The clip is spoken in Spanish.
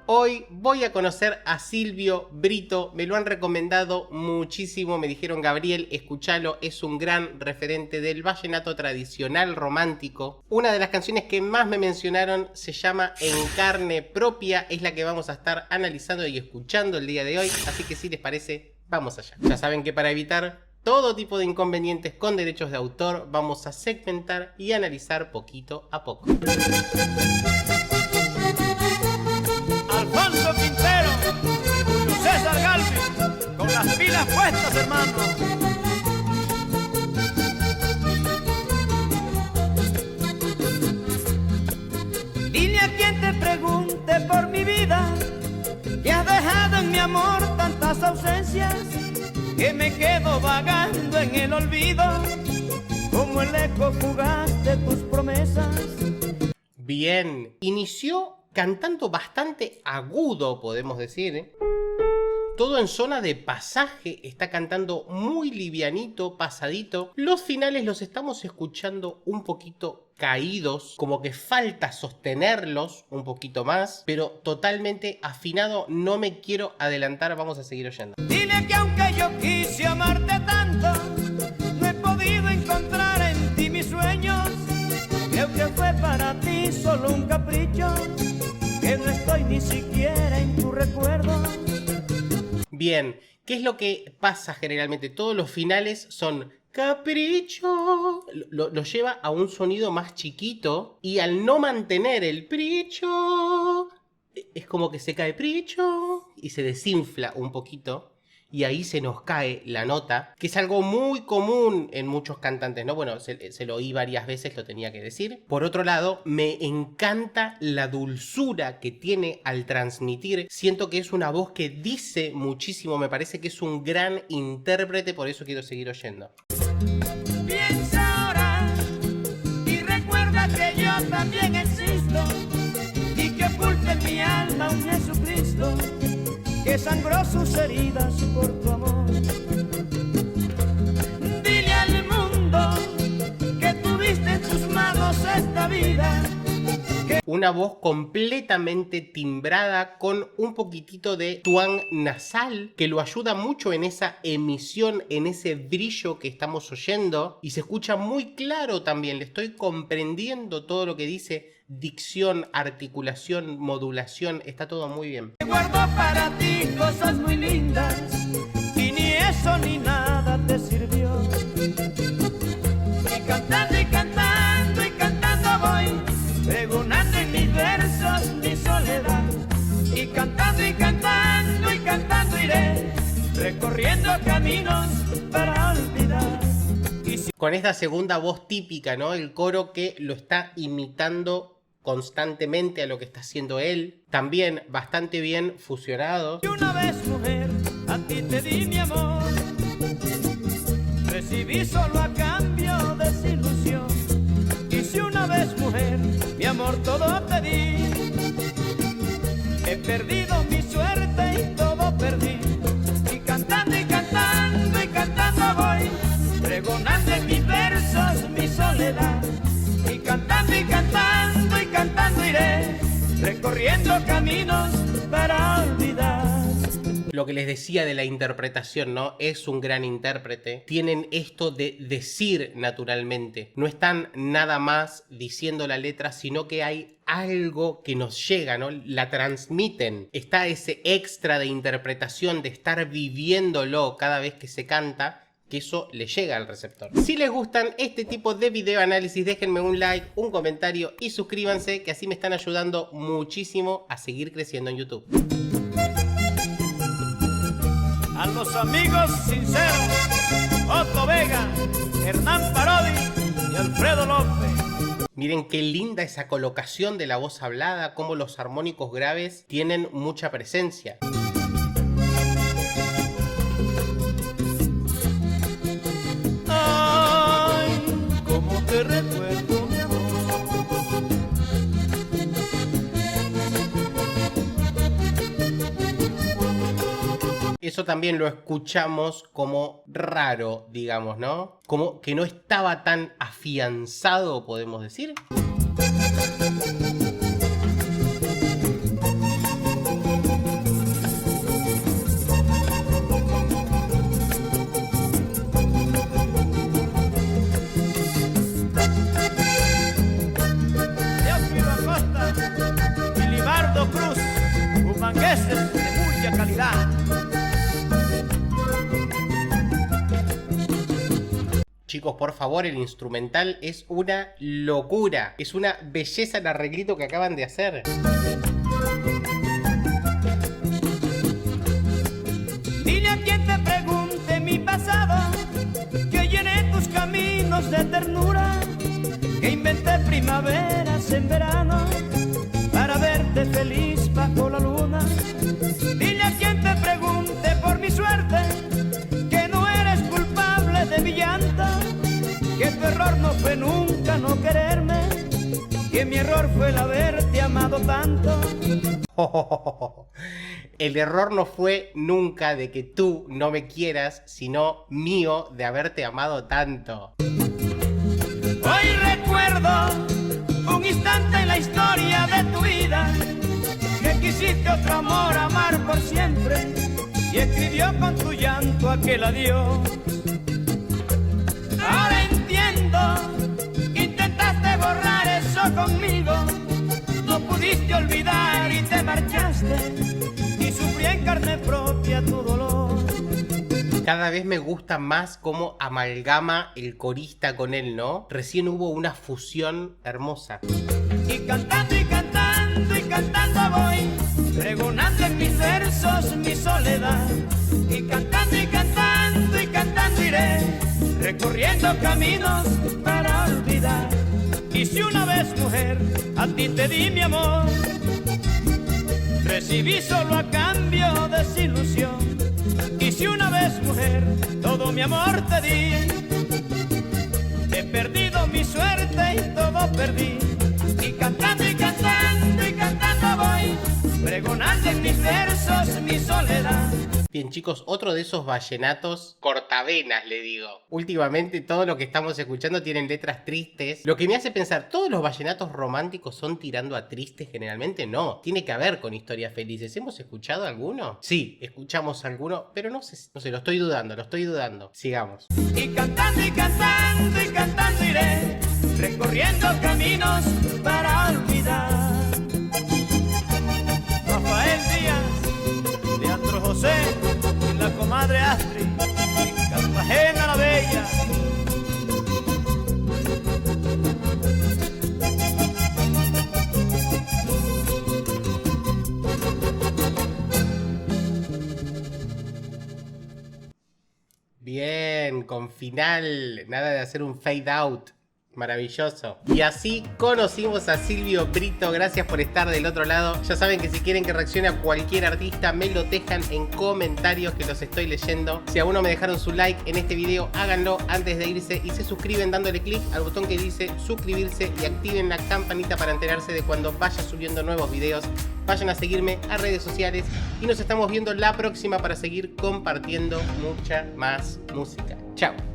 Hoy voy a conocer a Silvio Brito, me lo han recomendado muchísimo, me dijeron Gabriel, escúchalo, es un gran referente del vallenato tradicional romántico. Una de las canciones que más me mencionaron se llama En Carne Propia, es la que vamos a estar analizando y escuchando el día de hoy, así que si les parece, vamos allá. Ya saben que para evitar todo tipo de inconvenientes con derechos de autor, vamos a segmentar y analizar poquito a poco. Alfonso Quintero y Julio César Galvin, con las pilas puestas, hermano. Dile a quien te pregunte por mi vida, que has dejado en mi amor tantas ausencias, que me quedo vagando en el olvido, como el eco fugaz de tus promesas. Bien, inició cantando bastante agudo, podemos decir, ¿eh? Todo en zona de pasaje, está cantando muy livianito, pasadito. Los finales los estamos escuchando un poquito caídos, como que falta sostenerlos un poquito más, pero totalmente afinado. No me quiero adelantar, vamos a seguir oyendo. Dile que aunque yo quise amarte tanto, no he podido encontrar en ti mis sueños. Creo que fue para ti solo un capricho, que no estoy ni siquiera en tu recuerdo. Bien, ¿qué es lo que pasa generalmente? Todos los finales son capricho, lo lleva a un sonido más chiquito y al no mantener el pricho, es como que se cae pricho y se desinfla un poquito. Y ahí se nos cae la nota, que es algo muy común en muchos cantantes, ¿no? Bueno, se lo oí varias veces, lo tenía que decir. Por otro lado, me encanta la dulzura que tiene al transmitir. Siento que es una voz que dice muchísimo, me parece que es un gran intérprete, por eso quiero seguir oyendo. Piensa ahora y recuerda que yo también existo, y que oculta en mi alma un Jesucristo que sangró sus heridas por tu amor. Dile al mundo que tuviste en tus manos esta vida. Una voz completamente timbrada con un poquitito de twang nasal que lo ayuda mucho en esa emisión, en ese brillo que estamos oyendo, y se escucha muy claro también, le estoy comprendiendo todo lo que dice. Dicción, articulación, modulación, está todo muy bien. Guardo para ti cosas muy lindas y ni eso ni nada te sirvió. Y cantando y cantando y cantando voy, pregonando en mis versos mi soledad. Y cantando y cantando y cantando iré, recorriendo caminos para olvidar. Con esta segunda voz típica, ¿no? El coro que lo está imitando constantemente a lo que está haciendo él. También bastante bien fusionado. Y una vez, mujer, a ti te di mi amor, recibí solo a cambio desilusión. Y si una vez, mujer, mi amor todo te di, he perdido mi suerte y todo perdí. Y cantando y cantando y cantando voy, pregonando en mis versos mi soledad. Y cantando y cantando y cantando iré, recorriendo caminos para olvidar. Lo que les decía de la interpretación, ¿no? Es un gran intérprete. Tienen esto de decir naturalmente. No están nada más diciendo la letra, sino que hay algo que nos llega, ¿no? La transmiten. Está ese extra de interpretación, de estar viviéndolo cada vez que se canta, que eso le llega al receptor. Si les gustan este tipo de video análisis, déjenme un like, un comentario y suscríbanse, que así me están ayudando muchísimo a seguir creciendo en YouTube. A los amigos sinceros, Otto Vega, Hernán Parodi y Alfredo López. Miren qué linda esa colocación de la voz hablada, cómo los armónicos graves tienen mucha presencia. Te recuerdo, mi amor. Eso también lo escuchamos como raro, digamos, ¿no? Como que no estaba tan afianzado, podemos decir. Costa y Libardo Cruz, humangueses de mucha calidad. Chicos, por favor, el instrumental es una locura. Es una belleza el arreglito que acaban de hacer. Dile a quien te pregunte mi pasado, que llené tus caminos de ternura, que inventé primaveras en verano para verte feliz bajo la luna. Dile a quien te pregunte por mi suerte, que no eres culpable de mi llanto, que tu error no fue nunca no quererme, que mi error fue el haberte amado tanto. El error no fue nunca de que tú no me quieras, sino mío de haberte amado tanto. Hoy recuerdo un instante en la historia de tu vida, que quisiste otro amor amar por siempre, y escribió con tu llanto aquel adiós. Ahora entiendo, intentaste borrar eso conmigo, no pudiste olvidar y te marchaste, y sufrí en carne propia tu dolor. Cada vez me gusta más cómo amalgama el corista con él, ¿no? Recién hubo una fusión hermosa. Y cantando y cantando y cantando voy, pregonando en mis versos mi soledad. Y cantando y cantando y cantando iré, recorriendo caminos para olvidar. Y si una vez, mujer, a ti te di mi amor, recibí solo a cambio desilusión. Y si una vez, mujer, todo mi amor te di, he perdido mi suerte y todo perdí. Y cantando y cantando y cantando voy, pregonando en mis versos mi soledad. Bien, chicos, otro de esos vallenatos cortavenas, le digo. Últimamente todo lo que estamos escuchando tienen letras tristes. Lo que me hace pensar, ¿todos los vallenatos románticos son tirando a tristes generalmente? No, tiene que haber con historias felices. ¿Hemos escuchado alguno? Sí, escuchamos alguno, pero no sé, lo estoy dudando. Sigamos. Y cantando y cantando y cantando iré, recorriendo caminos para olvidar. Rafael Díaz, Leandro José, y la comadre Astrid, en Cartagena la Bella. Bien, con final, nada de hacer un fade out. Maravilloso. Y así conocimos a Silvio Brito. Gracias por estar del otro lado. Ya saben que si quieren que reaccione a cualquier artista, me lo dejan en comentarios que los estoy leyendo. Si aún no me dejaron su like en este video, háganlo antes de irse y se suscriben dándole clic al botón que dice suscribirse y activen la campanita para enterarse de cuando vaya subiendo nuevos videos. Vayan a seguirme a redes sociales y nos estamos viendo la próxima para seguir compartiendo mucha más música. Chao.